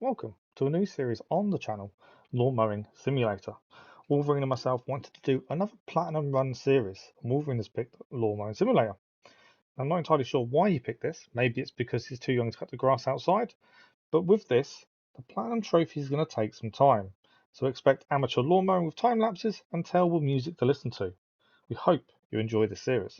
welcome to a new series on the channel, Lawn Mowing Simulator. Wolverine and myself wanted to do another Platinum Run series, and Wolverine has picked Lawn Mowing Simulator. I'm not entirely sure why he picked this, maybe it's because he's too young to cut the grass outside, but with this, the Platinum Trophy is going to take some time, so expect amateur lawn mowing with time lapses and terrible music to listen to. We hope you enjoy this series.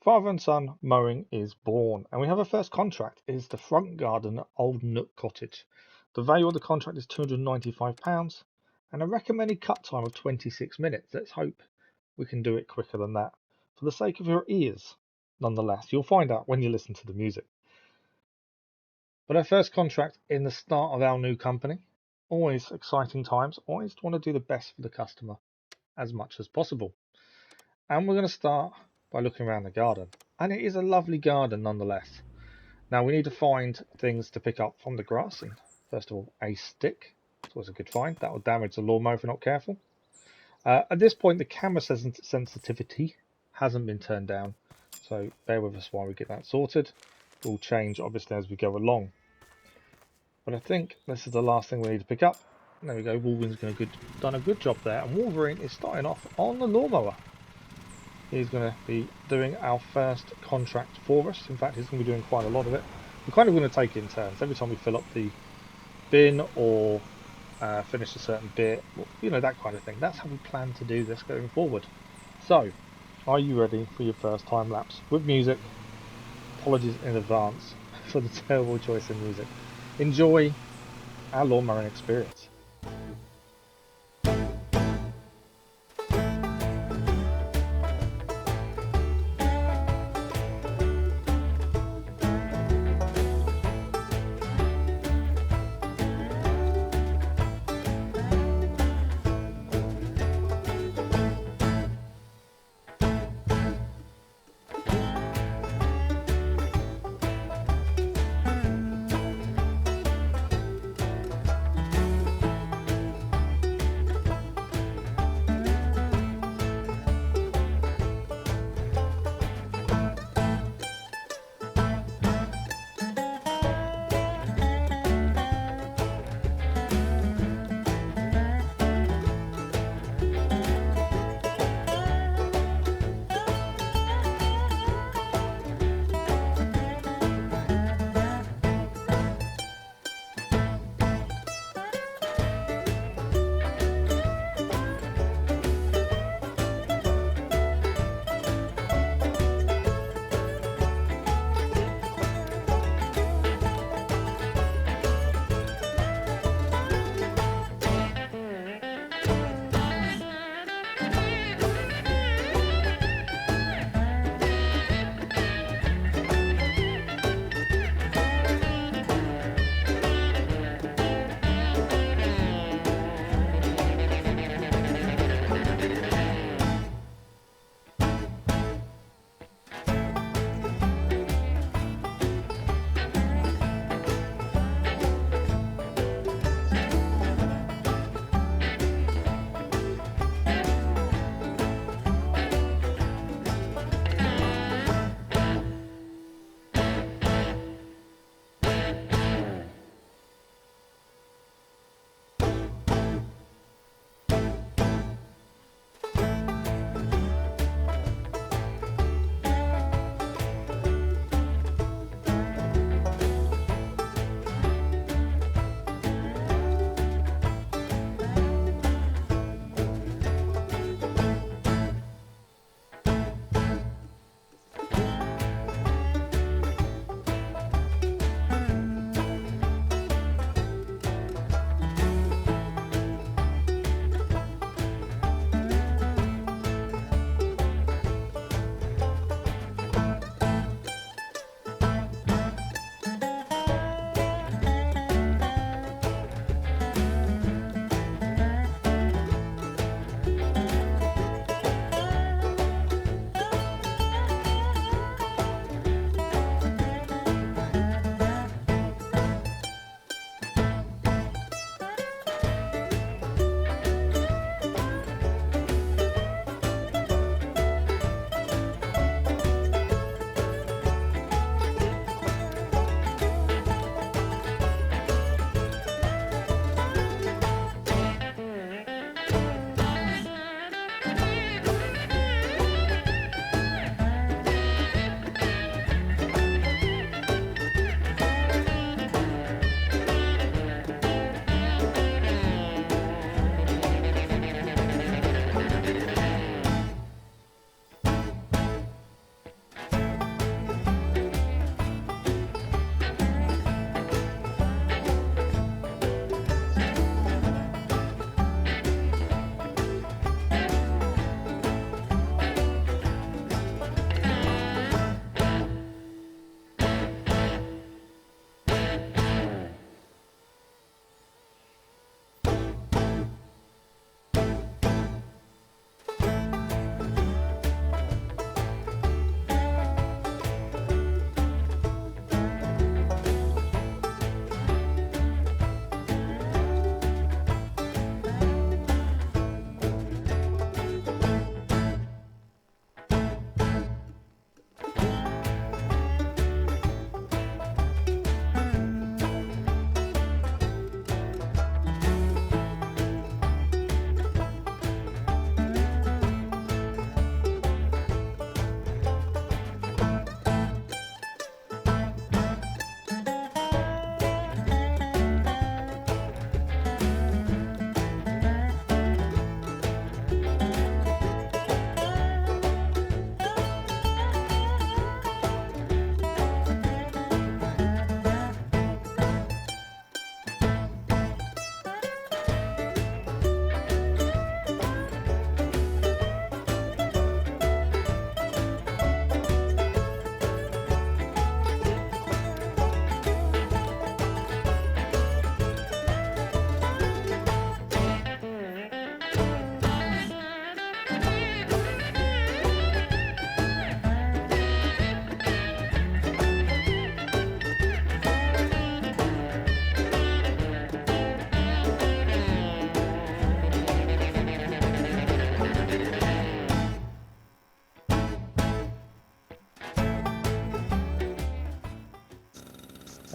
Father&Son Mowing is born, and we have a first contract. It is the front garden at Old Nook Cottage. The value of the contract is £295 and a recommended cut time of 26 minutes. Let's hope we can do it quicker than that. For the sake of your ears, nonetheless, you'll find out when you listen to the music. But our first contract in the start of our new company, always exciting times, always want to do the best for the customer as much as possible. And we're going to start by looking around the garden, and it is a lovely garden nonetheless. Now we need to find things to pick up from the grass, and first of all a stick. It's always a good find. That will damage the lawnmower if we're not careful. At this point the camera sensitivity hasn't been turned down, so bear with us while we get that sorted. We'll change obviously as we go along, but I think this is the last thing we need to pick up. There we go. Wolverine's done a good job there, and Wolverine is starting off on the lawnmower. He's going to be doing our first contract for us. In fact, he's going to be doing quite a lot of it. We're kind of going to take it in turns. Every time we fill up the bin or finish a certain bit, you know, that kind of thing. That's how we plan to do this going forward. So, are you ready for your first time lapse with music? Apologies in advance for the terrible choice in music. Enjoy our lawn mowing experience.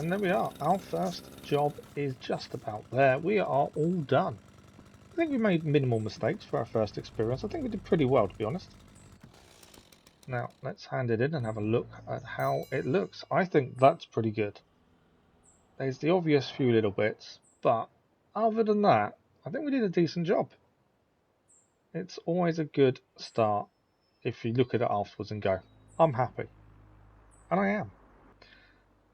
And there we are. Our first job is just about there. We are all done. I think we made minimal mistakes for our first experience. I think we did pretty well, to be honest. Now, let's hand it in and have a look at how it looks. I think that's pretty good. There's the obvious few little bits, but other than that, I think we did a decent job. It's always a good start if you look at it afterwards and go, I'm happy. And I am.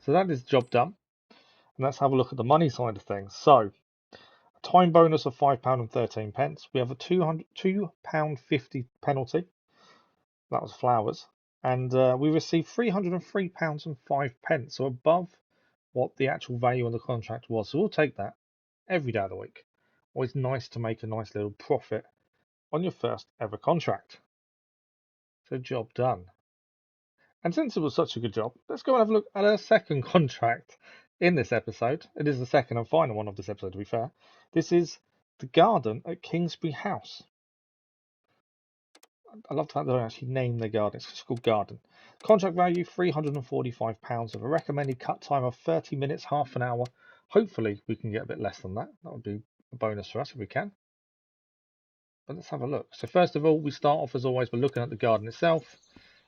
So that is job done. And let's have a look at the money side of things. So, a time bonus of £5.13. We have a £2.50 penalty. That was flowers. And we received £303.05, so above what the actual value of the contract was. So we'll take that every day of the week. Always nice to make a nice little profit on your first ever contract. So job done. And since it was such a good job, let's go and have a look at our second contract in this episode. It is the second and final one of this episode, to be fair. This is the garden at Kingsbury House. I love the fact that they actually named the garden. It's just called Garden. Contract value £345 with a recommended cut time of 30 minutes, half an hour. Hopefully we can get a bit less than that. That would be a bonus for us if we can. But let's have a look. So first of all, we start off as always by looking at the garden itself.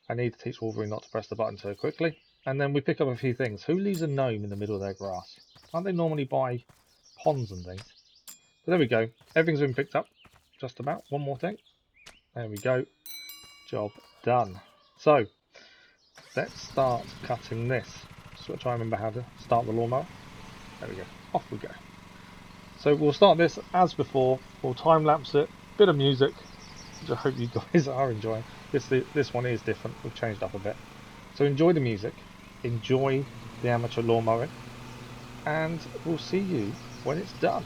I need to teach Wolverine not to press the button so quickly. And then we pick up a few things. Who leaves a gnome in the middle of their grass? Aren't they normally by ponds and things? But there we go. Everything's been picked up. Just about. One more thing. There we go. Job done. So, let's start cutting this. So try and remember how to start the lawnmower. There we go. Off we go. So we'll start this as before. We'll time lapse it. Bit of music, which I hope you guys are enjoying. This one is different. We've changed up a bit. So enjoy the music. Enjoy the amateur lawn mowing. And we'll see you when it's done.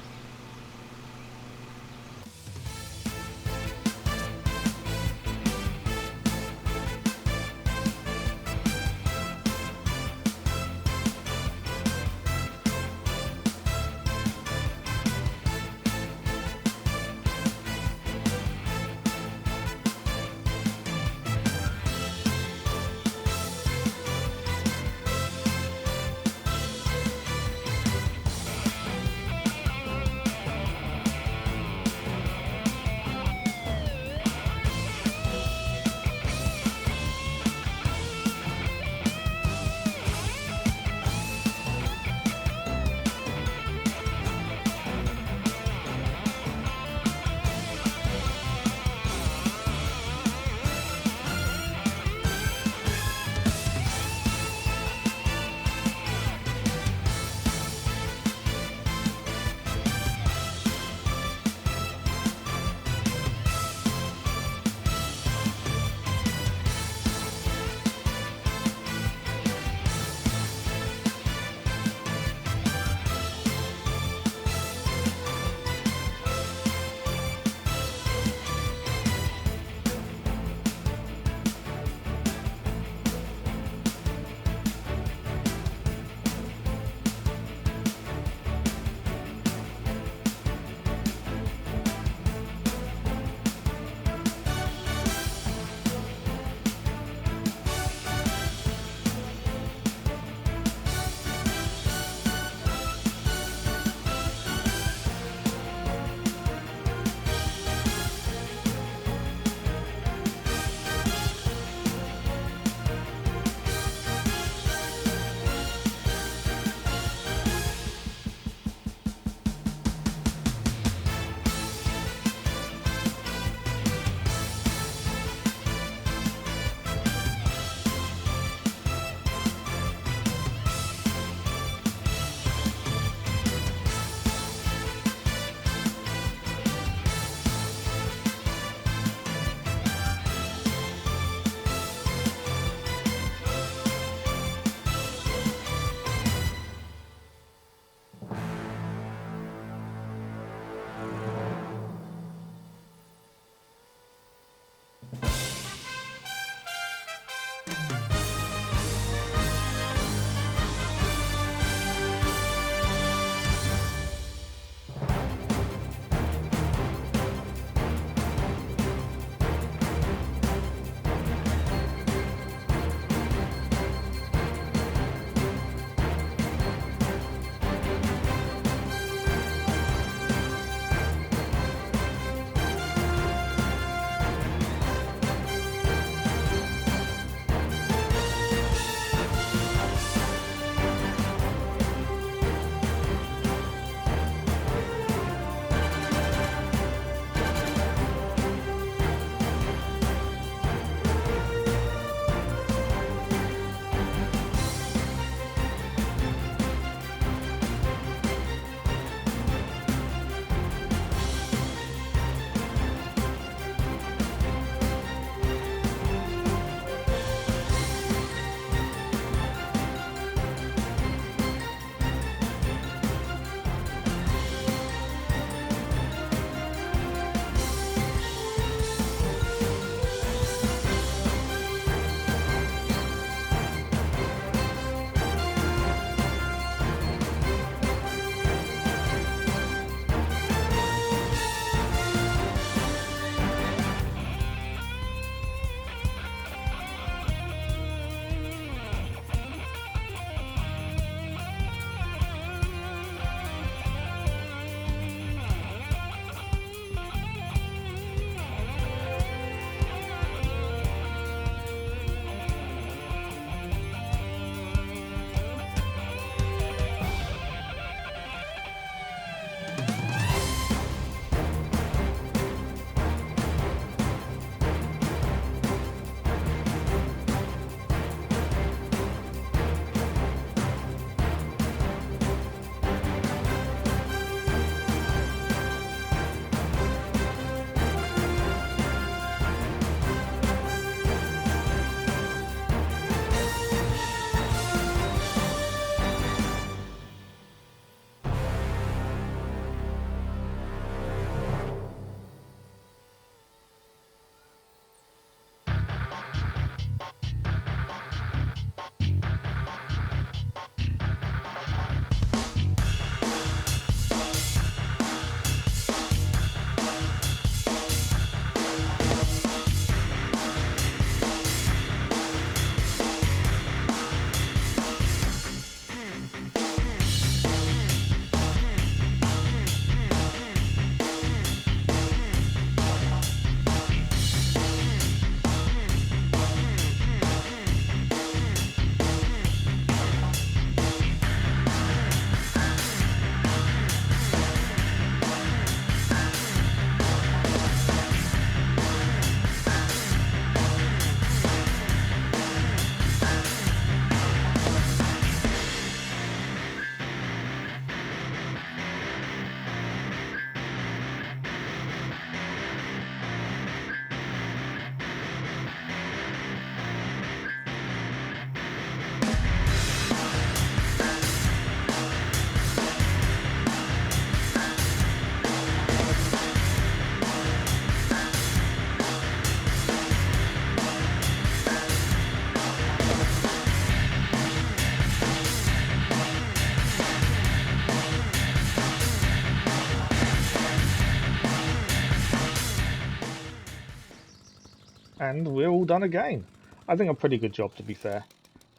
and we're all done again. I think a pretty good job, to be fair.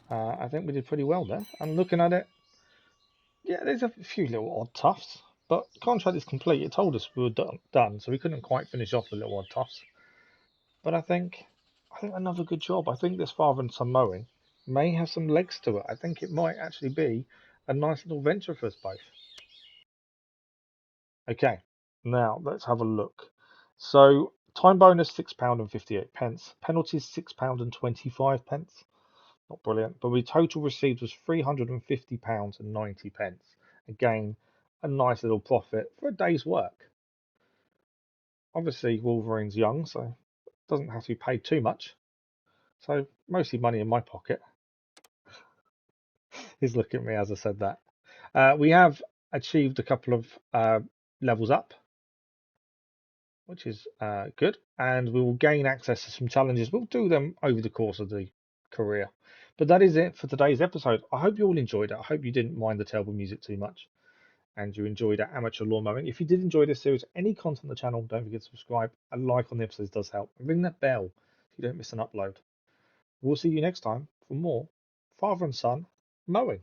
I think we did pretty well there. And looking at it, yeah, there's a few little odd tufts, but contract is complete. It told us we were done, so we couldn't quite finish off the little odd tufts. But I think another good job. I think this Father and Son Mowing may have some legs to it. I think it might actually be a nice little venture for us both. Okay, now let's have a look. So time bonus £6.58, penalties £6.25. Not brilliant, but the total received was £350.90. Again, a nice little profit for a day's work. Obviously, Wolverine's young, so doesn't have to be paid too much. So mostly money in my pocket. He's looking at me as I said that. We have achieved a couple of levels up, which is good, and we will gain access to some challenges. We'll do them over the course of the career. But that is it for today's episode. I hope you all enjoyed it. I hope you didn't mind the terrible music too much, and you enjoyed our amateur lawn mowing. If you did enjoy this series, any content on the channel, don't forget to subscribe. A like on the episodes does help. And ring that bell so you don't miss an upload. We'll see you next time for more Father and Son Mowing.